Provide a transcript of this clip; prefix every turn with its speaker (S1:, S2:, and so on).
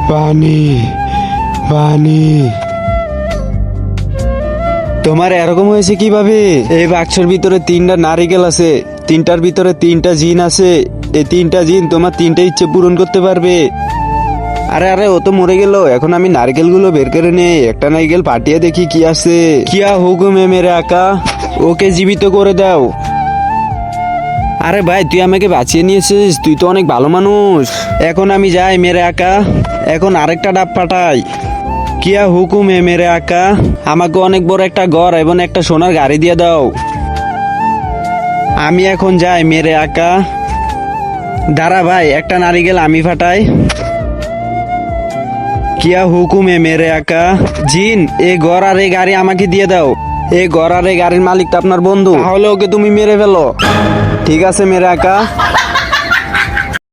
S1: পানি পানি। তোমার এরকম হয়েছে কিভাবে? এই বাক্সের ভিতরে 3টা নারিকেল আছে, 3টার ভিতরে 3টা জিন আছে। এই 3টা জিন তোমার 3টা ইচ্ছে পূরণ করতে পারবে। আরে আরে, ও তো মরে গেল। এখন আমি নারকেল গুলো বের করে নেই, একটা নারকেল ফাটিয়ে দেখি কি আছে। কিয়া হুকুম হে মেরে আকা, ওকে জীবিত করে দাও। আরে ভাই, তুই আমাকে বাঁচিয়ে নিয়েছিস, তুই তো অনেক ভালো মানুষ। এখন আমি যাই মেরে আকা, এখন আরেকটা ডাব পাঠাই। কিয়া হুকুম হে মেরে আকা, আমাকে অনেক বড় একটা ঘর এবং একটা সোনার গাড়ি দিয়ে দাও। আমি এখন যাই মেরে আকা। দাঁড়া ভাই, একটা নারিকেল আমি ফাটাই। কিয়া হুকুম হে মেরে আকা। জিন, এই ঘর আর এই গাড়ি আমাকে দিয়ে দাও। এই ঘর আর এই গাড়ির মালিক তো আপনার বন্ধু, তাহলে ওকে তুমি মেরে ফেলো। ঠিক আছে মেরে আকা।